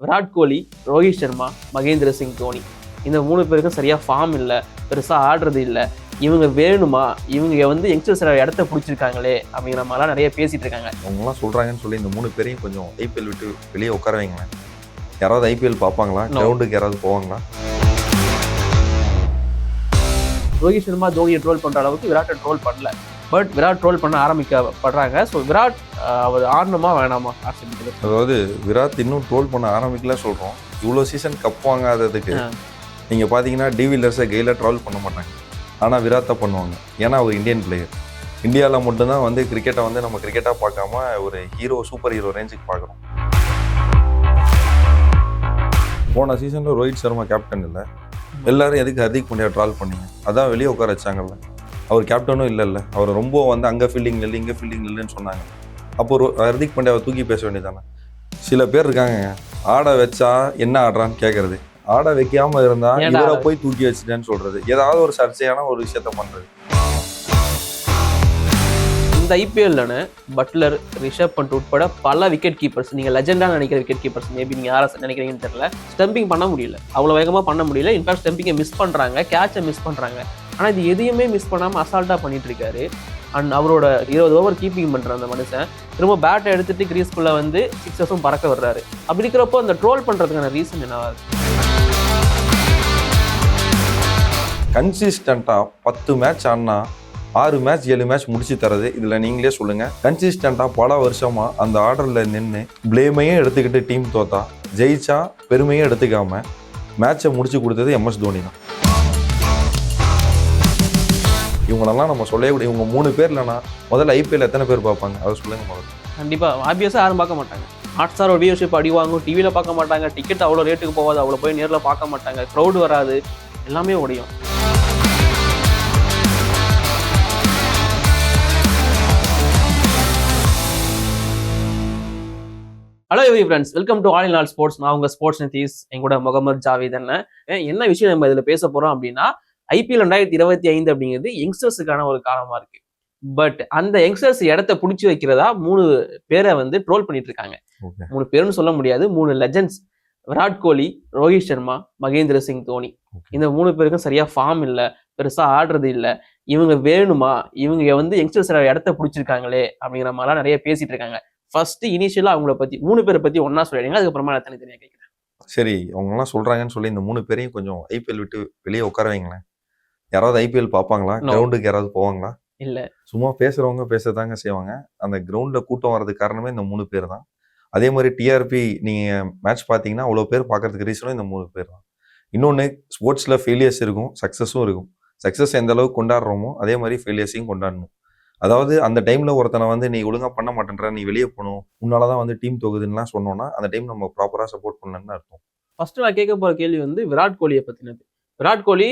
விராட் கோலி, ரோஹித் சர்மா, மகேந்திர சிங் தோனி இந்த 3 பேருக்கும் சரியாக ஃபார்ம் இல்லை, பெருசாக ஆடுறது இல்லை. இவங்க வேணுமா, இவங்க வந்து யங்ஸ்டர்ஸ் இடத்த பிடிச்சிருக்காங்களே அப்படிங்கிற மாதிரிலாம் நிறைய பேசிட்டு இருக்காங்க. அவங்களாம் சொல்கிறாங்கன்னு சொல்லி இந்த 3 பேரையும் கொஞ்சம் ஐபிஎல் விட்டு வெளியே உட்கார வைங்களேன். யாராவது ஐபிஎல் பார்ப்பாங்களா? கிரவுண்டுக்கு யாராவது போவாங்களா? ரோஹித் சர்மா தோனியை ட்ரோல் பண்ணுற அளவுக்கு விராட்டை ட்ரோல் பண்ணல. பட் விராட் ட்ரோல் பண்ண ஆரம்பிக்கப்படுறாங்க. ஸோ விராட் அவர் ஆடணுமா வேணாமா ஆர்சிபிக்கு? அதாவது விராட் இன்னும் ட்ரோல் பண்ண ஆரம்பிக்கல சொல்கிறோம். இவ்வளோ சீசன் கப் வாங்காததுக்கு நீங்கள் பார்த்தீங்கன்னா டிவில்லர்ஸை கெயிலாக ட்ரோல் பண்ண மாட்டாங்க. ஆனால் விராட்டை பண்ணுவாங்க. ஏன்னா அவர் இந்தியன் பிளேயர். இந்தியாவில் மட்டும்தான் வந்து கிரிக்கெட்டை வந்து நம்ம கிரிக்கெட்டாக பார்க்காம ஒரு ஹீரோ, சூப்பர் ஹீரோ ரேஞ்சுக்கு பார்க்குறோம். போன சீசனில் ரோஹித் சர்மா கேப்டன் இல்லை. எல்லாரும் எதுக்கு ஹர்திக் பாண்டியா ட்ரால் பண்ணீங்க? அதான் வெளியே உட்கார வச்சாங்கல்ல. அவர் கேப்டனும் இல்லைல்ல. அவர் ரொம்ப வந்து அங்கே ஃபீல்டிங் இல்லை, இங்கே ஃபீல்டிங் இல்லைன்னு சொன்னாங்க. அப்போ ஹர்திக் பாண்டியாவை தூக்கி பேச வேண்டியதானே. சில பேர் இருக்காங்க, ஆட வச்சா என்ன ஆடுறான்னு கேட்கறது, ஆட வைக்காமல் இருந்தால் இவரை போய் தூக்கி வச்சுட்டேன்னு சொல்கிறது, ஏதாவது ஒரு சர்ச்சையான ஒரு விஷயத்த பண்ணுறது. இந்த ஐபிஎல்ல பட்லர், ரிஷப் பண்ட் உட்பட பல விக்கெட் கீப்பர்ஸ், நீங்கள் லெஜெண்டாக நினைக்கிற விக்கெட் கீப்பர்ஸ், மேபி நீங்கள் யாரை நினைக்கிறீங்கன்னு தெரியல, ஸ்டம்பிங் பண்ண முடியல, அவ்வளோ வேகமாக பண்ண முடியல. இன்ஃபேக்ட் ஸ்டம்பிங்கை மிஸ் பண்ணுறாங்க, கேட்சை மிஸ் பண்ணுறாங்க. ஆனால் இது எதையுமே மிஸ் பண்ணாமல் அசால்ட்டாக பண்ணிட்டு இருக்காரு. அண்ட் அவரோட 20 ஓவர் கீப்பிங் பண்ணுற அந்த மனுஷன் திரும்ப பேட்டை எடுத்துட்டு கிரீஸ்குள்ளே வந்து 6ஸும் பறக்க வர்றாரு. அப்படி இருக்கிறப்போ அந்த ட்ரோல் பண்ணுறதுக்கான ரீசன் என்னவா இருக்கு? கன்சிஸ்டண்ட்டாக 10 மேட்ச் ஆடினா 6 மேட்ச் 7 மேட்ச் முடிச்சு தரது. இதில் நீங்களே சொல்லுங்கள். கன்சிஸ்டண்ட்டாக பல வருஷமாக அந்த ஆர்டரில் நின்று பிளேமையும் எடுத்துக்கிட்டு டீம் தோத்தா, ஜெயிச்சா பெருமையும் எடுத்துக்காமல் மேட்சை முடிச்சு கொடுத்தது எம்எஸ் தோனி தான். இவங்களெல்லாம் நம்ம சொல்லவே கூடிய இவங்க 3 பேர் இல்லைனா முதல்ல ஐபிஎல் எத்தனை பேர் பார்ப்பாங்க? அதை சொல்லுங்க முதல்ல. கண்டிப்பாக ஆப்வியஸாக யாரும் பார்க்க மாட்டாங்க. ஹாட்ஸ்டார் ஒரு வியூவர்ஷிப் அடி வாங்கும், டிவியில் பார்க்க மாட்டாங்க, டிக்கெட் அவ்வளோ ரேட்டுக்கு போகாது, அவ்வளோ போய் நேரில் பார்க்க மாட்டாங்க, க்ரௌடு வராது, எல்லாமே உடையும். Hello every friends, welcome to all in all sports. நான் உங்கள் ஸ்போர்ட்ஸ் நிதீஷ், எங்கூட முகமது ஜாவேத். என்ன விஷயம் நம்ம இதில் பேச போகிறோம் அப்படின்னா, ஐபிஎல் 2025 அப்படிங்கிறது யங்ஸ்டர்ஸுக்கான ஒரு காலமாக இருக்கு. பட் அந்த யங்ஸ்டர்ஸ் இடத்த பிடிச்சி வைக்கிறதா 3 பேரை வந்து ட்ரோல் பண்ணிட்டு இருக்காங்க. 3 பேருன்னு சொல்ல முடியாது, 3 லெஜெண்ட்ஸ். விராட் கோலி, ரோஹித் சர்மா, மகேந்திர சிங் தோனி இந்த 3 பேருக்கும் சரியாக ஃபார்ம் இல்லை, பெருசாக ஆடுறது இல்லை. இவங்க வேணுமா, இவங்க வந்து யங்ஸ்டர்ஸ் இடத்த பிடிச்சிருக்காங்களே அப்படிங்கிற மாதிரிலாம் நிறைய பேசிட்டு இருக்காங்க. ஃபர்ஸ்ட் இனிஷியலாக அவங்கள பற்றி 3 பேரை பற்றி ஒன்னா சொல்லிடுங்க, அதுக்கப்புறமா நான் தனித்தனியாக கேட்குறேன். சரி, அவங்களாம் சொல்கிறாங்கன்னு சொல்லி இந்த 3 பேரையும் கொஞ்சம் ஐபிஎல் விட்டு வெளியே உட்கார வைங்களேன். யாராவது ஐபிஎல் பார்ப்பாங்களா? கிரவுண்டுக்கு யாராவது போவாங்களா? இல்லை. சும்மா பேசுகிறவங்க பேசத்தாங்க செய்வாங்க. அந்த கிரவுண்டில் கூட்டம் வர்றதுக்கு காரணமே இந்த 3 பேர் தான். அதே மாதிரி டிஆர்பி நீங்கள் மேட்ச் பார்த்தீங்கன்னா அவ்வளோ பேர் பார்க்கறதுக்கு ரீசனும் இந்த 3 பேர் தான். இன்னொன்று, ஸ்போர்ட்ஸில் ஃபெயிலியர்ஸ் இருக்கும், சக்ஸஸும் இருக்கும். சக்ஸஸ் எந்த அளவுக்கு கொண்டாடுறோமோ அதே மாதிரி ஃபெயிலியர்ஸையும் கொண்டாடணும். அதாவது அந்த டைமில் ஒருத்தனை வந்து நீ ஒழுங்காக பண்ண மாட்டேன்ற, நீ வெளியே போகணும், உன்னால தான் வந்து டீம் தொகுதுன்னெலாம் சொன்னோன்னா அந்த டைம் நம்ம ப்ராப்பராக சப்போர்ட் பண்ணலன்னு அர்த்தம். ஃபர்ஸ்ட் நான் கேட்க போகிற கேள்வி வந்து Virat கோலியை பற்றினது. Virat Kohli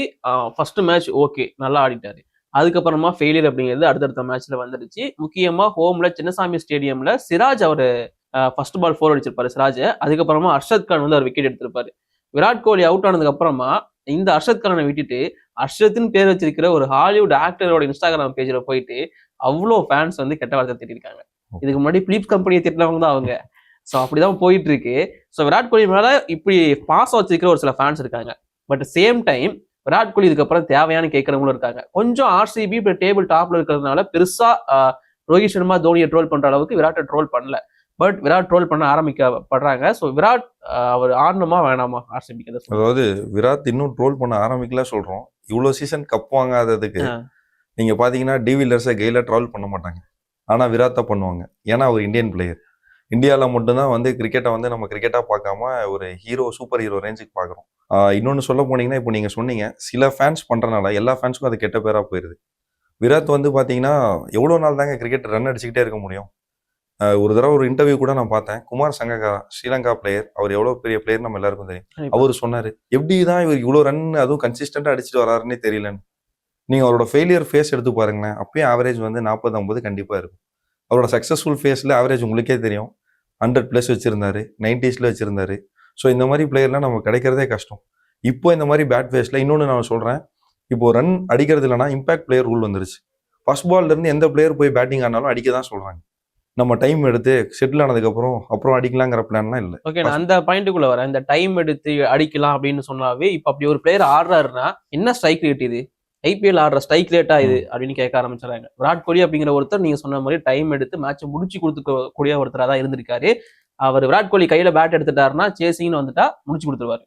first match okay நல்லா ஆடிட்டாரு, அதுக்கப்புறமா ஃபெயிலியர் அப்படிங்கிறது அடுத்தடுத்த மேட்ச்ல வந்துடுச்சு. முக்கியமாக ஹோம்ல சின்னசாமி ஸ்டேடியம்ல சிராஜ் அவர் ஃபர்ஸ்ட் பால் 4 அடிச்சிருப்பாரு சிராஜ். அதுக்கப்புறமா அர்ஷத் கான் வந்து அவர் விக்கெட் எடுத்திருப்பாரு. விராட் கோலி அவுட் ஆனதுக்கு அப்புறமா இந்த அர்ஷத் கானை விட்டுட்டு அர்ஷத்னு பேர் வச்சிருக்கிற ஒரு ஹாலிவுட் ஆக்டரோட இன்ஸ்டாகிராம் பேஜ்ல போயிட்டு அவ்வளோ ஃபேன்ஸ் வந்து கெட்ட வார்த்தை திட்டிருக்காங்க. இதுக்கு முன்னாடி பிலிப்ஸ் கம்பெனியை திட்டினவங்க தான் அவங்க. ஸோ அப்படிதான் போயிட்டு இருக்கு. ஸோ விராட் கோலி மேல இப்படி பாசம் வச்சிருக்கிற ஒரு சில ஃபேன்ஸ் இருக்காங்க. But same time Virat Kohli இதுக்கப்புறம் தேவையானு கேட்கறவங்களும் இருக்காங்க. கொஞ்சம் ஆர்சிபி இப்போ டேபிள் டாப்ல இருக்கிறதுனால பெருசா ரோஹித் சர்மா தோனியை ட்ரோல் பண்ற அளவுக்கு விராட்டை ட்ரோல் பண்ணல. பட் விராட் ட்ரோல் பண்ண ஆரம்பிக்கப்படுறாங்க. ஸோ விராட் அவர் ஆடணுமா வேணாமா ஆர்சிபிக்கு? அதாவது விராட் இன்னும் ட்ரோல் பண்ண ஆரம்பிக்கல சொல்றோம். இவ்வளோ சீசன் கப் வாங்காததுக்கு நீங்க பாத்தீங்கன்னா டிவில்லர்ஸை கெயிலாக ட்ரோல் பண்ண மாட்டாங்க. ஆனால் விராட்டை பண்ணுவாங்க. ஏன்னா அவர் இந்தியன் பிளேயர். இந்தியாவில் மட்டும்தான் வந்து கிரிக்கெட்டை வந்து நம்ம கிரிக்கெட்டாக பார்க்காம ஒரு ஹீரோ, சூப்பர் ஹீரோ ரேஞ்சுக்கு பார்க்குறோம். இன்னொன்று சொல்ல போனீங்கன்னா, இப்போ நீங்கள் சொன்னீங்க சில ஃபேன்ஸ் பண்ணுறனால எல்லா ஃபேன்ஸுக்கும் அது கெட்ட பேராக போயிடுது. விராட் வந்து பார்த்தீங்கன்னா எவ்வளோ நாள் தாங்க கிரிக்கெட் ரன் அடிச்சுக்கிட்டே இருக்க முடியும்? ஒரு தடவை ஒரு இன்டர்வியூ கூட நான் பார்த்தேன். குமார் சங்ககாரா, ஸ்ரீலங்கா பிளேயர், அவர் எவ்வளோ பெரிய பிளேயர் நம்ம எல்லாருக்கும் தெரியும். அவர் சொன்னார், எப்படி தான் இவர் இவ்வளோ ரன் அதுவும் கன்சிஸ்டண்டாக அடிச்சுட்டு வராருன்னே தெரியலன்னு. நீங்கள் அவரோட ஃபெயிலியர் ஃபேஸ் எடுத்து பாருங்களேன், அப்பயும் ஆவரேஜ் வந்து 40-50 கண்டிப்பாக இருக்கும். அவரோட சக்ஸஸ்ஃபுல் ஃபேஸில் ஆவரேஜ் உங்களுக்கே தெரியும், 100+ வச்சிருந்தாரு, 90ஸ்ல வச்சிருந்தாரு. ஸோ இந்த மாதிரி பிளேயர்லாம் நம்ம கிடைக்கிறதே கஷ்டம். இப்போ இந்த மாதிரி பேட் ஃபேஸில் இன்னொன்று நான் சொல்கிறேன், இப்போ ரன் அடிக்கிறது இல்லைனா இம்பாக்ட் பிளேயர் ரூல் வந்துருச்சு. ஃபர்ஸ்ட் பால்லேருந்து எந்த பிளேயர் போய் பேட்டிங் ஆனாலும் அடிக்க தான் சொல்கிறாங்க. நம்ம டைம் எடுத்து செட்டில் ஆனதுக்கப்புறம் அப்புறம் அடிக்கலாங்கிற பிளான்லாம் இல்லை. ஓகே, நான் அந்த பாயிண்ட்டுக்குள்ள வரேன். இந்த டைம் எடுத்து அடிக்கலாம் அப்படின்னு சொன்னாவே இப்போ அப்படி ஒரு பிளேயர் ஆடுறாருன்னா என்ன ஸ்ட்ரைக் ரேட் இது, ஐபிஎல் ஆடுற ஸ்ட்ரைக் ரேட்டா இது அப்படின்னு கேட்க ஆரம்பிச்சிடறாங்க. விராட் கோலி அப்படிங்கிற ஒருத்தர் நீங்க சொன்ன மாதிரி டைம் எடுத்து மேட்சை முடிச்சு கொடுத்துக்கூடிய ஒருத்தராக தான் இருந்திருக்காரு. அவர் விராட் கோலி கையில பேட் எடுத்துட்டாருன்னா சேசிங்னு வந்துட்டா முடிச்சு கொடுத்துருவாரு.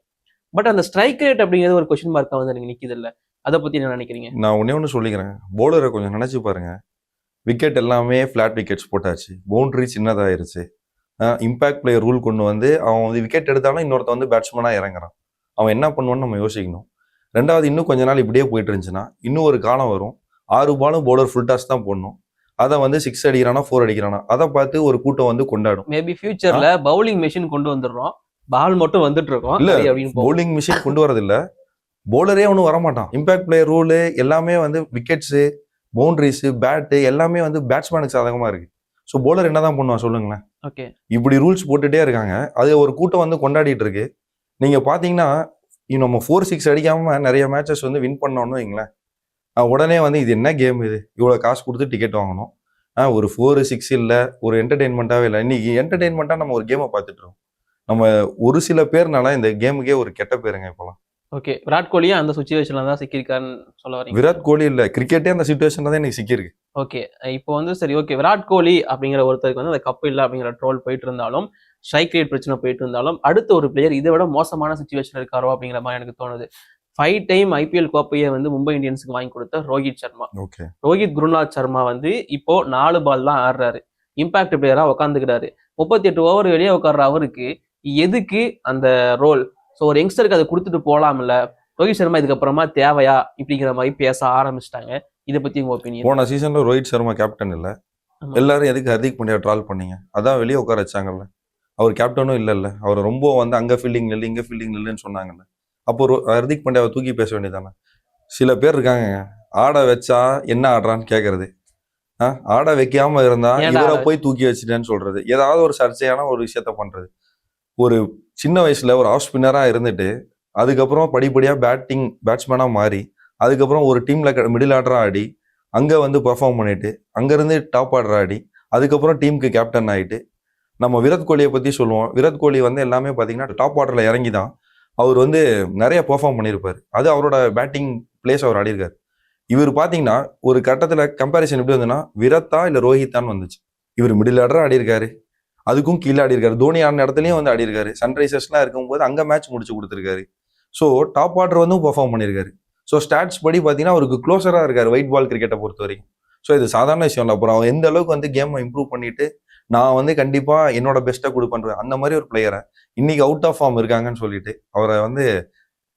பட் அந்த ஸ்ட்ரைக் ரேட் அப்படிங்கிறது ஒரு கொஸ்டின் மார்க்கா வந்து நீங்க நிக்குது இல்ல, அதை பத்தி என்ன நினைக்கிறீங்க? நான் ஒன்று சொல்லிக்கிறேன், பவுலரை கொஞ்சம் நினைச்சு பாருங்க. விக்கெட் எல்லாமே ஃபிளாட் விக்கெட்ஸ் போட்டாச்சு, பவுண்டரி சின்னதாயிருச்சு. இம்பாக்ட் பிளேயர் ரூல் கொண்டு வந்து அவன் வந்து விக்கெட் எடுத்தாலும் இன்னொருத்த வந்து பேட்ஸ்மேனாக இறங்குறான். அவன் என்ன பண்ணுவான்னு நம்ம யோசிக்கணும். ரெண்டாவது, இன்னும் கொஞ்ச நாள் இப்படியே போயிட்டு இருந்துச்சுன்னா இன்னும் ஒரு காலம் வரும், 6 பாலும் பவுலர் ஃபுல் டாஸ் தான் போடணும். அதை வந்து 6 அடிக்கிறானா 4 அடிக்கிறானா அதை பார்த்து ஒரு கூட்டம் வந்து கொண்டாடும். மேபி ஃபியூச்சர்ல பவுலிங் மெஷின் கொண்டு வந்துடுறோம், பால் மட்டும் வந்துட்டு இருக்கோம் இல்ல, அப்படின்னு பவுலிங் மிஷின் கொண்டு வரது இல்ல, பவுலரே ஒன்றும் வரமாட்டான். இம்பாக்ட் பிளேயர் ரூலு எல்லாமே வந்து விக்கெட்ஸு, பவுண்டரிஸ், பேட்டு எல்லாமே வந்து பேட்ஸ்மேனுக்கு சாதகமா இருக்கு. ஸோ பவுலர் என்னதான் பண்ணுவான் சொல்லுங்களேன்? ஓகே, இப்படி ரூல்ஸ் போட்டுட்டே இருக்காங்க, அது ஒரு கூட்டம் வந்து கொண்டாடிட்டு இருக்கு. நீங்க பாத்தீங்கன்னா நம்ம 4-6 அடிக்காம நிறைய மேட்சஸ் வந்து வின் பண்ணோம்னு வைங்களேன், உடனே வந்து இது என்ன கேம், இது இவ்வளவு காசு கொடுத்து டிக்கெட் வாங்கணும், ஒரு 4-6 இல்ல, ஒரு என்டர்டெயின்மெண்ட்டாவே இல்லை. இன்னைக்கு என்டர்டெயின்மெண்ட்டா நம்ம ஒரு கேமை பார்த்துட்டு இருக்கோம். நம்ம ஒரு சில பேர்னால இந்த கேமுக்கே ஒரு கெட்ட பேருங்க இப்போலாம். ஓகே, விராட் கோலியே அந்த சுச்சுவேஷன்ல தான் சிக்கியிருக்காருன்னு சொல்ல வரீங்க? விராட் கோலி இல்ல, கிரிக்கெட்டே அந்த சிச்சுவேஷன்ல தான் எனக்கு சிக்கியிருக்கு. ஓகே, இப்போ வந்து சரி, ஓகே, விராட் கோலி அப்படிங்கிற ஒருத்தருக்கு வந்து அந்த கப்பு இல்லை அப்படிங்கிற ட்ரோல் போயிட்டு இருந்தாலும், ஸ்ட்ரைக் ரேட் பிரச்சனை போயிட்டு இருந்தாலும், அடுத்த ஒரு பிளேயர் இதை விட மோசமான சுச்சுவேஷன் இருக்காரோ அப்படிங்கிற மாதிரி எனக்கு தோணுது. 5 டைம் ஐபிஎல் கோப்பையை வந்து மும்பை இந்தியன்ஸுக்கு வாங்கி கொடுத்த ரோஹித் சர்மா. ஓகே, ரோஹித் குருநாத் சர்மா வந்து இப்போ 4 பால் தான் ஆடுறாரு, இம்பாக்ட் பிளேயரா உட்காந்துக்கிறாரு. 38 ஓவர் வெளியே உட்கார்ற அவருக்கு எதுக்கு அந்த ரோல்? ஸோ ஒரு யங்ஸ்டருக்கு அதை கொடுத்துட்டு போலாம்ல, ரோஹித் சர்மா இதுக்கப்புறமா தேவையா இப்படிங்கிற மாதிரி பேச ஆரம்பிச்சிட்டாங்க. இதை பத்தி உங்க ஒப்பீனியன்? போன சீசன்ல ரோஹித் சர்மா கேப்டன் இல்ல, எல்லாரும் எதுக்கு ஹர்திக் பாண்டியா ட்ரால் பண்ணீங்க? அதான் வெளியே உட்கார வச்சாங்கல்ல, அவர் கேப்டனும் இல்ல, அவர் ரொம்ப வந்து அங்க ஃபீல்டிங் இல்லை இங்க ஃபீல்டிங் இல்லைன்னு சொன்னாங்கல்ல, அப்போ ஹர்திக் பாண்டியாவை தூக்கி பேச வேண்டியதானே? சில பேர் இருக்காங்க, ஆட வச்சா என்ன ஆடுறான்னு கேட்கறது, ஆட வைக்காம இருந்தா இவரை போய் தூக்கி வச்சுட்டேன்னு சொல்றது, ஏதாவது ஒரு சர்ச்சையான ஒரு விஷயத்த பண்றது. ஒரு சின்ன வயசுல ஒரு ஆஃப் ஸ்பின்னரா இருந்துட்டு அதுக்கப்புறம் படிப்படியா பேட்ஸ்மேனா மாறி அதுக்கப்புறம் ஒரு டீம்ல மிடில் ஆர்டரா ஆடி அங்க வந்து பெர்ஃபார்ம் பண்ணிட்டு அங்கிருந்து டாப் ஆர்டர் ஆடி அதுக்கப்புறம் டீமுக்கு கேப்டன் ஆயிட்டு, நம்ம விராட் கோலியை பத்தி சொல்லுவோம். விராட் கோலி வந்து எல்லாமே பாத்தீங்கன்னா டாப் ஆர்டர்ல இறங்கி தான் அவர் வந்து நிறைய பெர்ஃபார்ம் பண்ணியிருப்பாரு. அது அவரோட பேட்டிங் பிளேஸ் அவர் ஆடிருக்காரு. இவர் பாத்தீங்கன்னா ஒரு கட்டத்துல கம்பேரிசன் எப்படி வந்துன்னா விராத்தா இல்ல ரோஹித்தான்னு வந்துச்சு. இவர் மிடில் ஆர்டரா ஆடி இருக்காரு, அதுக்கும் கீழே ஆடி இருக்காரு, தோனி ஆடின இடத்துலயும் வந்து ஆடி இருக்காரு, சன்ரைசர்ஸ்லாம் இருக்கும்போது அங்க மேட்ச் முடிச்சு கொடுத்துருக்காரு. ஸோ டாப் ஆர்டர் வந்து பெர்ஃபார்ம் பண்ணியிருக்காரு. ஸோ ஸ்டாட்ஸ் படி பார்த்தீங்கன்னா அவருக்கு க்ளோஸராக இருக்காரு ஒயிட் பால் கிரிக்கெட்டை பொறுத்த வரைக்கும். ஸோ இது சாதாரண விஷயம் இல்லை. அப்புறம் அவன் எந்த அளவுக்கு வந்து கேமை இம்ப்ரூவ் பண்ணிட்டு நான் வந்து கண்டிப்பாக என்னோட பெஸ்ட்டை கொடுப்பேன், அந்த மாதிரி ஒரு பிளேயரை இன்னைக்கு அவுட் ஆஃப் ஃபார்ம் இருக்காங்கன்னு சொல்லிட்டு அவரை வந்து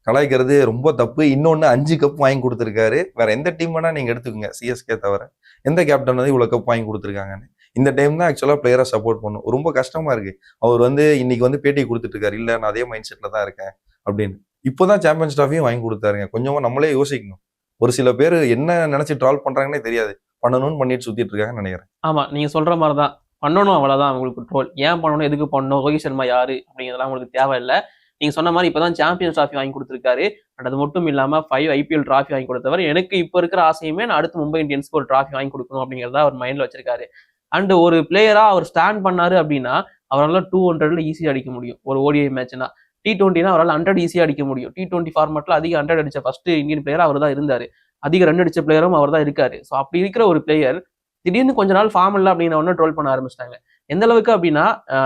கலாய்க்கிறது ரொம்ப தப்பு. இன்னொன்று 5 கப் வாங்கி கொடுத்துருக்காரு. வேற எந்த டீம் வேணா நீங்கள் எடுத்துக்கோங்க, சிஎஸ்கே தவிர எந்த கேப்டன் வந்து இவ்வளோ கப் வாங்கி கொடுத்துருக்காங்கன்னு. இந்த டைம் தான் ஆக்சுவலாக பிளேயரை சப்போர்ட் பண்ணும். ரொம்ப கஷ்டமா இருக்கு. அவர் வந்து இன்னைக்கு வந்து பேட்டி கொடுத்துட்டு இருக்காரு, இல்லை நான் அதே மைண்ட் செட்டில் தான் இருக்கேன் அப்படின்னு. இப்போதான் சாம்பியன்ஸ் ட்ராஃபியும் வாங்கி கொடுத்தாருங்க. கொஞ்சமா நம்மளே யோசிக்கணும். ஒரு சில பேர் என்ன நினைச்சு ட்ரால் பண்றாங்கன்னே தெரியாது, பண்ணணும்னு பண்ணிட்டு சுத்திட்டு இருக்காங்கன்னு நினைக்கிறேன். ஆமா, நீங்க சொல்ற மாதிரிதான் பண்ணணும், அவ்வளவுதான். உங்களுக்கு ட்ரோல் ஏன் பண்ணணும், எதுக்கு பண்ணணும், ரோஹித் சர்மா யாரு அப்படிங்கிறதுலாம் உங்களுக்கு தேவையில்லை. நீங்க சொன்ன மாதிரி இப்பதான் சாம்பியன்ஸ் ட்ராஃபி வாங்கி கொடுத்துருக்காரு. பட் அது மட்டும் இல்லாம 5 ஐபிஎல் டிராஃபி வாங்கி கொடுத்தவர். எனக்கு இப்ப இருக்கிற ஆசையுமே நான் அடுத்து மும்பை இந்தியன்ஸ்க்கு ஒரு டிராஃபி வாங்கி கொடுக்கணும் அப்படிங்கிறத அவர் மைண்ட்ல வச்சிருக்காரு. அண்ட் ஒரு பிளேயரா அவர் ஸ்டாண்ட் பண்ணாரு அப்படின்னா அவரால் 200ல ஈஸியா அடிக்க முடியும். ஒரு ஓடிஐ மேட்ச்னா T20 அவரால் 100 ஈஸியா அடிக்க முடியும். T20 ஃபார்மேட்ல அதிக 100 அடிச்ச ஃபர்ஸ்ட் இந்தியன் பிளேயர் அவர் தான் இருந்தாரு. அதிக ரன் அடிச்ச பிளேயரும் அவர் தான் இருக்காரு. ஸோ அப்படி இருக்கிற ஒரு பிளேயர் திடீர்னு கொஞ்ச நாள் ஃபார்ம் இல்லை அப்படின்னு ஒன்று ட்ரோல் பண்ண ஆரம்பிச்சிட்டாங்க. எந்த அளவுக்கு அப்படின்னா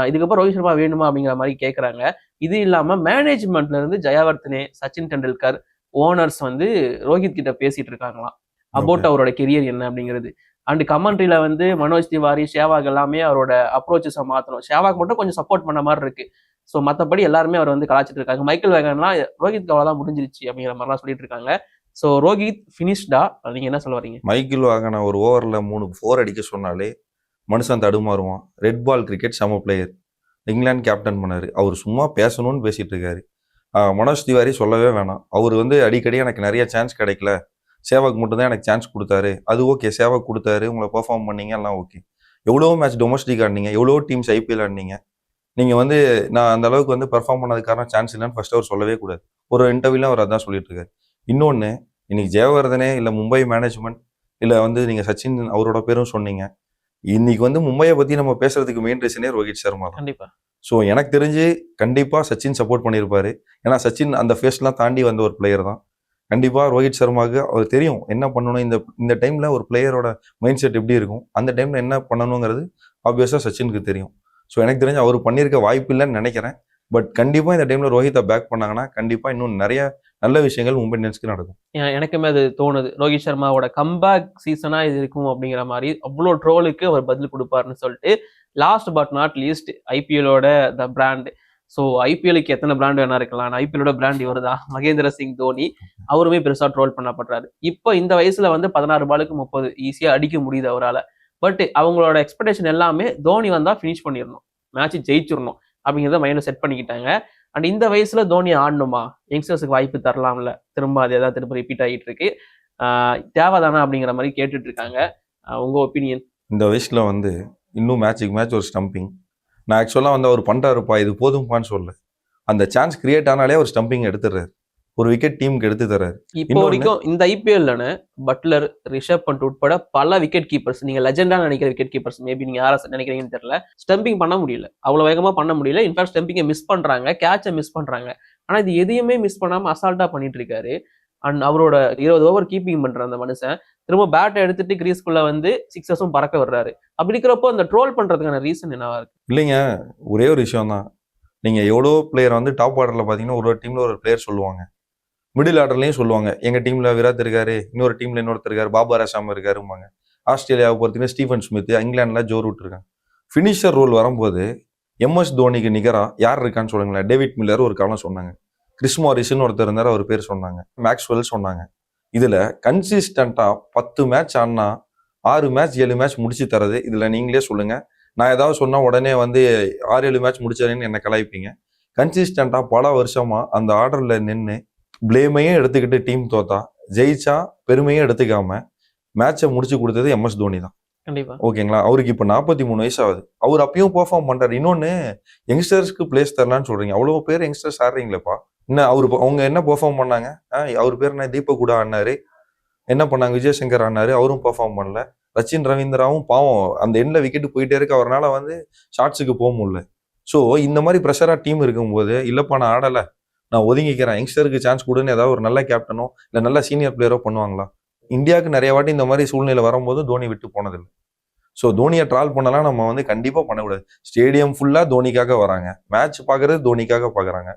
இதுக்கப்புறம் ரோஹித் சர்மா வேணுமா அப்படிங்கிற மாதிரி கேட்கறாங்க. இது இல்லாம மேனேஜ்மெண்ட்ல இருந்து ஜெயவர்தனே, சச்சின் டெண்டுல்கர், ஓனர்ஸ் வந்து ரோஹித் கிட்ட பேசிட்டு இருக்காங்களாம் அபவுட் அவரோட கெரியர் என்ன அப்படிங்கிறது. அண்ட் கமெண்ட்ரியில வந்து மனோஜ் திவாரி, ஷேவாக் எல்லாமே அவரோட அப்ரோச்சஸை மாற்றணும். ஷேவாக் மட்டும் கொஞ்சம் சப்போர்ட் பண்ண மாதிரி இருக்கு. ஸோ மற்றபடி எல்லாருமே அவர் வந்து கலாச்சிட்டு இருக்காங்க. மைக்கேல் வேகன்லாம் ரோஹித் அவ்வளோதான் முடிஞ்சிருச்சு அப்படிங்கிற மாதிரிலாம் சொல்லிட்டு இருக்காங்க. ஸோ ரோஹித் ஃபினிஷ்டா, நீங்க என்ன சொல்ல வரீங்க? மைக்கேல் வேகனை ஒரு ஓவரில் 3 4 அடிக்க சொன்னாலே மனுஷன் தடுமாறுவான். ரெட் பால் கிரிக்கெட் செம பிளேயர், இங்கிலாந்து கேப்டன் பண்ணாரு. அவர் சும்மா பேசணும்னு பேசிட்டு இருக்காரு. மனோஜ் திவாரி சொல்லவே வேணாம். அவர் வந்து அடிக்கடி எனக்கு நிறைய சான்ஸ் கிடைக்கல, சேவாக் மட்டும்தான் எனக்கு சான்ஸ் கொடுத்தாரு. அது ஓகே, சேவாக் கொடுத்தாரு, உங்களை பெர்ஃபார்ம் பண்ணீங்க, எல்லாம் ஓகே. எவ்வளோ மேட்ச் டொமஸ்டிக் ஆடினீங்க, எவ்வளோ டீம்ஸ் ஐபிஎல் ஆடினீங்க. நீங்கள் வந்து நான் அந்த அளவுக்கு வந்து பெர்ஃபார்ம் பண்ணதுக்கான சான்ஸ் இல்லைன்னு ஃபர்ஸ்ட் அவர் சொல்லவே கூடாது. ஒரு இன்டர்வியூல அவர் அதான் சொல்லிட்டு இருக்காரு. இன்னொன்று, இன்னைக்கு ஜெயவர்தனே இல்லை மும்பை மேனேஜ்மெண்ட் இல்லை வந்து நீங்கள் சச்சின் அவரோட பேரும் சொன்னீங்க, இன்னைக்கு வந்து மும்பையை பத்தி நம்ம பேசுறதுக்கு மெயின் ரீசனே ரோஹித் சர்மா தான். கண்டிப்பா. ஸோ எனக்கு தெரிஞ்சு கண்டிப்பா சச்சின் சப்போர்ட் பண்ணியிருப்பாரு. ஏன்னா சச்சின் அந்த ஃபேஸ்லாம் தாண்டி வந்த ஒரு பிளேயர் தான். கண்டிப்பா ரோஹித் சர்மாவுக்கு அவர் தெரியும் என்ன பண்ணணும், இந்த டைம்ல ஒரு பிளேயரோட மைண்ட் செட் எப்படி இருக்கும், அந்த டைம்ல என்ன பண்ணணுங்கிறது ஆப்வியஸா சச்சினுக்கு தெரியும். ஸோ எனக்கு தெரிஞ்சு அவர் பண்ணியிருக்க வாய்ப்பு இல்லைன்னு நினைக்கிறேன். பட் கண்டிப்பா இந்த டைம்ல ரோஹித்தை பேக் பண்ணாங்கன்னா கண்டிப்பா இன்னும் நிறைய நல்ல விஷயங்கள் மும்பை இந்தியன்ஸ்க்கு நடக்கும். எனக்குமே அது தோணுது. ரோஹித் சர்மாவோட கம்பேக் சீசனா இது இருக்கும் அப்படிங்கிற மாதிரி அவ்வளோ ட்ரோலுக்கு அவர் பதில் கொடுப்பாருன்னு சொல்லிட்டு லாஸ்ட் பட் நாட் லீஸ்ட் ஐபிஎலோட த பிராண்ட். ஸோ ஐபிஎலுக்கு எத்தனை பிராண்ட் வேணா இருக்கலாம், ஐபிஎலோட பிராண்ட் இவர் தான், மகேந்திர சிங் தோனி. அவருமே பெருசா ட்ரோல் பண்ணப்படுறாரு. இப்போ இந்த வயசுல வந்து 16 பாலுக்கு 30 ஈஸியா அடிக்க முடியுது அவரால். பட் அவங்களோட எக்ஸ்பெக்டேஷன் எல்லாமே தோனி வந்தா ஃபினிஷ் பண்ணிடணும், மேட்ச் ஜெயிச்சிடணும் அப்படிங்கிறத மைண்ட்ல செட் பண்ணிக்கிட்டாங்க. அண்ட் இந்த வயசுல தோனி ஆடணுமா, யங்ஸ்டர்ஸுக்கு வாய்ப்பு தரலாம்ல, திரும்ப அதே தான் திரும்ப ரிப்பீட் ஆகிட்டு இருக்கு. தேவைதானா அப்படிங்கிற மாதிரி கேட்டுட்டு இருக்காங்க. உங்க ஒப்பீனியன்? இந்த வயசுல வந்து இன்னும் மேட்ச் ஒரு ஸ்டம்பிங். நான் ஆக்சுவலாக வந்து அவர் பண்ணுறாருப்பா இது போதும்ப்பான்னு சொல்ல, அந்த சான்ஸ் கிரியேட் ஆனாலே ஒரு ஸ்டம்பிங் எடுத்துடுறாரு, ஒரு விக்கெட் டீமுக்கு எடுத்து தர்றாரு. இப்போ வரைக்கும் இந்த ஐபிஎல்ல பட்லர், ரிஷப் பண்ட் உட்பட பல விக்கெட் கீப்பர்ஸ், நீங்க லெஜெண்டா நினைக்கிற விக்கெட் கீப்பர்ஸ், மேபி நீங்க யாரை நினைக்கிறீங்கன்னு தெரியல, ஸ்டம்பிங் பண்ண முடியல, அவ்வளவு வேகமா பண்ண முடியல. இன்ஃபேக்ட் ஸ்டம்பிங்கை மிஸ் பண்றாங்க, கேட்சை மிஸ் பண்றாங்க. ஆனா இது எதையுமே மிஸ் பண்ணாம அசால்ட்டா பண்ணிட்டு இருக்காரு. அண்ட் அவரோட 20 ஓவர் கீப்பிங் பண்ற அந்த மனுஷன் திரும்ப பேட்டை எடுத்துட்டு கிரீஸ்குள்ள வந்து சிக்ஸஸும் பறக்க வர்றாரு. அப்படி இருக்கிறப்போ அந்த ட்ரோல் பண்றதுக்கான ரீசன் என்னவா இருக்கு? இல்லைங்க, ஒரே ஒரு விஷயம் தான். நீங்க எவ்வளோ பிளேயர் வந்து டாப் ஆர்டர்ல பாத்தீங்கன்னா ஒரு டீம்ல ஒரு பிளேயர் சொல்லுவாங்க, மிடில் ஆர்டர்லையும் சொல்லுவாங்க, எங்க டீம்ல விராட் இருக்காரு, இன்னொரு டீம்ல இன்னொருத்தர் இருக்காரு, பாபர் அசாம் இருக்காரும்பாங்க. ஆஸ்திரேலியாவை பொறுத்தீங்கன்னா ஸ்டீஃபன் ஸ்மித், இங்கிலாந்துல ஜோ ரூட் இருக்காங்க. ஃபினிஷர் ரோல் வரும்போது எம்எஸ் தோனிக்கு நிகரா யார் இருக்கான்னு சொல்லுங்களேன். டேவிட் மில்லர் ஒரு காலம் சொன்னாங்க, கிறிஸ் மாரிஸ்ன்னு ஒருத்தர் இருந்தார், அவர் பேர் சொன்னாங்க, மேக்ஸ்வெல் சொன்னாங்க. இதுல கன்சிஸ்டண்டா 10 மேட்ச் ஆனா 6 மேட்ச் 7 மேட்ச் முடிச்சு தரது, இதுல நீங்களே சொல்லுங்க. நான் ஏதாவது சொன்னா உடனே வந்து 6-7 மேட்ச் முடிச்சாருன்னு என்ன கலாய்ப்பீங்க. கன்சிஸ்டண்டா பல வருஷமா அந்த ஆர்டர்ல நின்று பிளேமையும் எடுத்துக்கிட்டு டீம் தோத்தா, ஜெயிச்சா பெருமையும் எடுத்துக்காம மேட்சை முடிச்சு கொடுத்தது எம்எஸ் தோனி தான். கண்டிப்பா. ஓகேங்களா, அவருக்கு இப்ப 43 வயசு ஆகுது, அவர் அப்பயும் பெர்ஃபார்ம் பண்றாரு. இன்னொன்னு, யங்ஸ்டர்ஸ்க்கு பிளேஸ் தரலான்னு சொல்றீங்க, அவ்வளவு பேர் யங்ஸ்டர்ஸ் ஆடுறீங்களேப்பா. என்ன அவங்க என்ன பெர்ஃபார்ம் பண்ணாங்க? அவர் பேர் என்ன, தீபக் கூட ஆடினாரு, என்ன பண்ணாங்க, விஜயசங்கர் ஆடினாரு, அவரும் பெர்ஃபார்ம் பண்ணல. சச்சின் ரவீந்திராவும் பாவம் அந்த எண்ட்ல விக்கெட் போயிட்டே இருக்கு, அவரால் வந்து ஷார்ட்ஸுக்கு போக முடியல. ஸோ இந்த மாதிரி ப்ரெஷரா டீம் இருக்கும்போது, இல்லப்பா நான் ஆடலை, நான் ஒதுங்கிக்கிறேன், யங்ஸ்டருக்கு சான்ஸ் கொடுன்னு ஏதாவது ஒரு நல்ல கேப்டனோ இல்லை நல்ல சீனியர் பிளேயரோ பண்ணுவாங்களா? இந்தியாவுக்கு நிறைய வாட்டி இந்த மாதிரி சூழ்நிலை வரும்போது தோனி விட்டு போனதில்லை. ஸோ தோனியை ட்ரால் பண்ணலாம் நம்ம வந்து கண்டிப்பாக பண்ணக்கூடாது. ஸ்டேடியம் ஃபுல்லாக தோனிக்காக வராங்க, மேட்ச் பார்க்கறது தோனிக்காக பார்க்குறாங்க.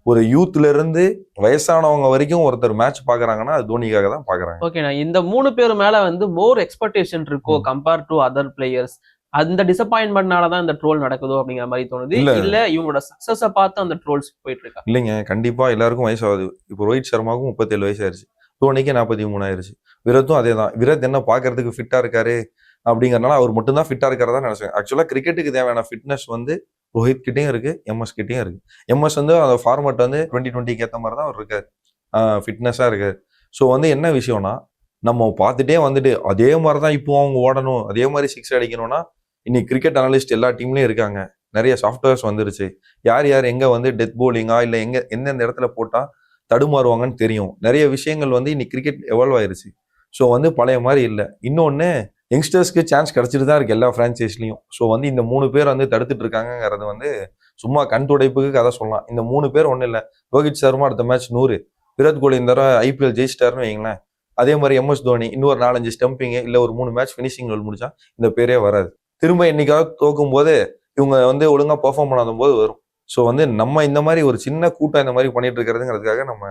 ஒரு யூத்ல இருந்து வயசானவங்க வரைக்கும் ஒருத்தர் மேட்ச் பாக்குறாங்கன்னா அது தோனிக்காக தான் பாக்குறாங்க. ஓகே, நான் இந்த 3 பேர் மேல வந்து மோர் எக்ஸ்பெக்டேஷன் இருக்கோ கம்பேர் டு அதர் பிளேயர்ஸ், அந்த டிசப்பாயின்மெண்ட்னால தான் இந்த ட்ரோல் நடக்குதோ அப்படிங்கிற மாதிரி தோணுது. இல்ல இவங்களோட சக்சஸை பார்த்து அந்த ட்ரோல்ஸ் போயிட்டு இருக்கா? இல்லைங்க, கண்டிப்பா எல்லாருக்கும் வயசாகுது. இப்போ ரோஹித் சர்மாவுக்கும் 37 வயசு ஆயிருச்சு, தோனிக்கு 43 ஆயிருச்சு, விராத்தும் அதே தான். விராத் என்ன பாக்குறதுக்கு ஃபிட்டா இருக்காரு அப்படிங்கறதுனால அவர் மட்டும் தான் ஃபிட்டா இருக்கிறதா நினைச்சேன். ஆக்சுவலா கிரிக்கெட்டுக்கு தேவையான ஃபிட்னஸ் வந்து ரோஹித் கிட்டையும் இருக்கு, எம்எஸ் கிட்டையும் இருக்கு. எம்எஸ் வந்து அந்த ஃபார்மேட் வந்து 2020 ஏற்ற மாதிரி தான் அவர் இருக்காரு, ஃபிட்னஸா இருக்காரு. ஸோ வந்து என்ன விஷயம்னா, நம்ம பார்த்துட்டே வந்துட்டு அதே மாதிரி தான் இப்போ அவங்க ஓடணும், அதே மாதிரி 6 அடிக்கணும்னா, இன்னைக்கு கிரிக்கெட் அனலிஸ்ட் எல்லா டீம்லயும் இருக்காங்க, நிறைய சாஃப்ட்வேர்ஸ் வந்துருச்சு, யார் யார் எங்க வந்து டெத் போலிங்கா இல்லை எந்தெந்த இடத்துல போட்டா தடுமாறுவாங்கன்னு தெரியும். நிறைய விஷயங்கள் வந்து இன்னைக்கு கிரிக்கெட் எவால்வ் ஆயிருச்சு. ஸோ வந்து பழைய மாதிரி இல்லை. இன்னொன்னு, யங்ஸ்டர்ஸ்க்கு சான்ஸ் கிடைச்சிட்டு தான் இருக்கு எல்லா பிரான்ச்சைஸ்லயும். ஸோ வந்து இந்த 3 பேர் வந்து தடுத்துட்டு இருக்காங்கிறது வந்து சும்மா கண் துடைப்புக்கு கதை சொல்லலாம். இந்த 3 பேர் ஒன்றும் இல்லை. ரோஹித் சர்மா அடுத்த மேட்ச் 100, விராட் கோலி இந்த தடவை ஐபிஎல் ஜெயிச்சிட்டாருன்னு வைங்களேன். அதே மாதிரி எம்எஸ் தோனி இன்னொரு 4-5 ஸ்டம்பிங் இல்லை ஒரு 3 மேட்ச் ஃபினிஷிங் ரோல் முடிச்சா இந்த பேரே வராது. திரும்ப என்னைக்காவது தோக்கும் போது இவங்க வந்து ஒழுங்கா பெர்ஃபார்ம் பண்ணாத போது வரும். ஸோ வந்து நம்ம இந்த மாதிரி ஒரு சின்ன கூட்டம் இந்த மாதிரி பண்ணிட்டு இருக்கிறதுங்கிறதுக்காக நம்ம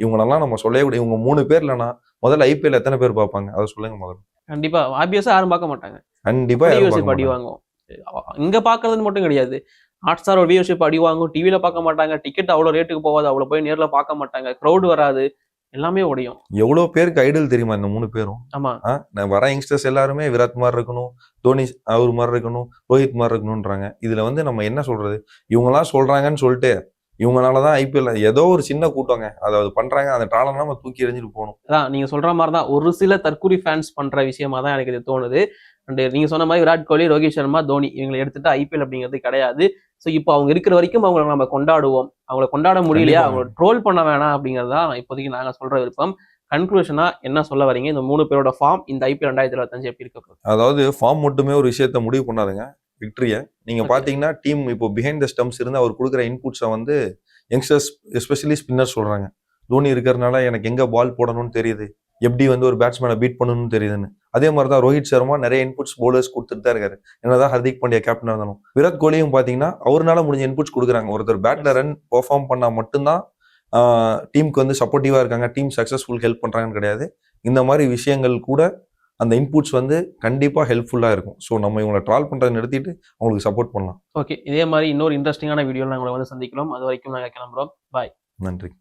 இவங்களெல்லாம் நம்ம சொல்லவே கூடாது. இவங்க 3 பேர் இல்லைன்னா முதல்ல ஐபிஎல் எத்தனை பேர் பார்ப்பாங்க அதை சொல்லுங்க முதல்ல. கண்டிப்பா ஆப்வியஸா யாரும் பார்க்க மாட்டாங்க. கண்டிப்பா அடி வாங்கும். இங்க பாக்குறதுன்னு மட்டும் கிடையாது, ஹாட்ஸ்டார் ஒரு வியூவர்ஷிப் அடி வாங்கும், டிவில பார்க்க மாட்டாங்க, டிக்கெட் அவ்வளவு ரேட்டுக்கு போகாது, அவ்வளவு போய் நேர்ல பார்க்க மாட்டாங்க, கிரௌட் வராது, எல்லாமே உடையும். எவ்வளவு பேருக்கு ஐடல் தெரியுமா இந்த 3 பேரும்? ஆமா, நான் வர யங்ஸ்டர்ஸ் எல்லாருமே விராட் மாதிரி இருக்கணும், தோனி அவர் மாதிரி இருக்கணும், ரோஹித் மாதிரி இருக்கணும்ன்றாங்க. இதுல வந்து நம்ம என்ன சொல்றது, இவங்கெல்லாம் சொல்றாங்கன்னு சொல்லிட்டு இவங்களாலதான் ஐபிஎல் ஏதோ ஒரு சின்ன கூட்டங்க அதாவது பண்றாங்க, அந்த ட்ராலெல்லாம் நம்ம தூக்கி எறிஞ்சிட்டு போகணும். அதான் நீங்க சொல்ற மாதிரிதான் ஒரு சில தற்கூரி ஃபேன்ஸ் பண்ற விஷயமா தான் எனக்கு இது தோணுது. அண்ட் நீங்க சொன்ன மாதிரி விராட் கோலி, ரோஹித் சர்மா, தோனி இவங்களை எடுத்துட்டு ஐபிஎல் அப்படிங்கிறது கிடையாது. ஸோ இப்போ அவங்க இருக்கிற வரைக்கும் அவங்களை நம்ம கொண்டாடுவோம், அவங்களை கொண்டாட முடியலையா அவங்களை ட்ரோல் பண்ண வேணாம் அப்படிங்கிறது தான் இப்போதைக்கு நாங்கள் சொல்ற விருப்பம். கன்க்ளூஷனா என்ன சொல்ல வரீங்க? இந்த 3 பேரோட ஃபார்ம் இந்த IPL 2025 எப்படி இருக்க போகுது? அதாவது ஃபார்ம் மட்டுமே ஒரு விஷயத்த முடிவு பண்ணாதுங்க விக்டரிய. நீங்க பாத்தீங்கன்னா டீம் இப்போ பிஹைண்ட் த ஸ்டம்ப்ஸ் இருந்து அவர் கொடுக்குற இன்புட்ஸை வந்து யங்ஸ்டர்ஸ் எஸ்பெஷலி ஸ்பின்னர் சொல்றாங்க. தோனி இருக்கிறதுனால எனக்கு எங்க பால் போடணும்னு தெரியுது, எப்படி வந்து ஒரு பேட்ஸ்மேனை பீட் பண்ணணும்னு தெரியுதுன்னு. அதே மாதிரி தான் ரோஹித் சர்மா நிறைய இன்புட்ஸ் பவுலர்ஸ் கொடுத்துட்டு தான் இருக்காரு. என்னதான் ஹர்திக் பாண்டியா கேப்டனா இருந்தாலும். விராட் கோலியும் பாத்தீங்கன்னா அவருனால முடிஞ்ச இன்புட்ஸ் கொடுக்குறாங்க. ஒருத்தர் பேட்ல ரன் பெர்ஃபார்ம் பண்ணா மட்டும்தான் டீமுக்கு வந்து சப்போர்ட்டிவா இருக்காங்க, டீம் சக்சஸ்ஃபுல் ஹெல்ப் பண்றாங்கன்னு கிடையாது. இந்த மாதிரி விஷயங்கள் கூட அந்த இன்புட்ஸ் வந்து கண்டிப்பா ஹெல்ப்ஃபுல்லா இருக்கும். ஸோ நம்ம இவங்களை ட்ரால் பண்றதை நிறுத்திட்டு அவங்களுக்கு சப்போர்ட் பண்ணலாம். ஓகே, இதே மாதிரி இன்னொரு இன்ட்ரெஸ்டிங்கான வீடியோல நாங்கள் வந்து சந்திக்கலாம். அது வரைக்கும் நாங்கள் கிளம்புறோம். பாய். நன்றி.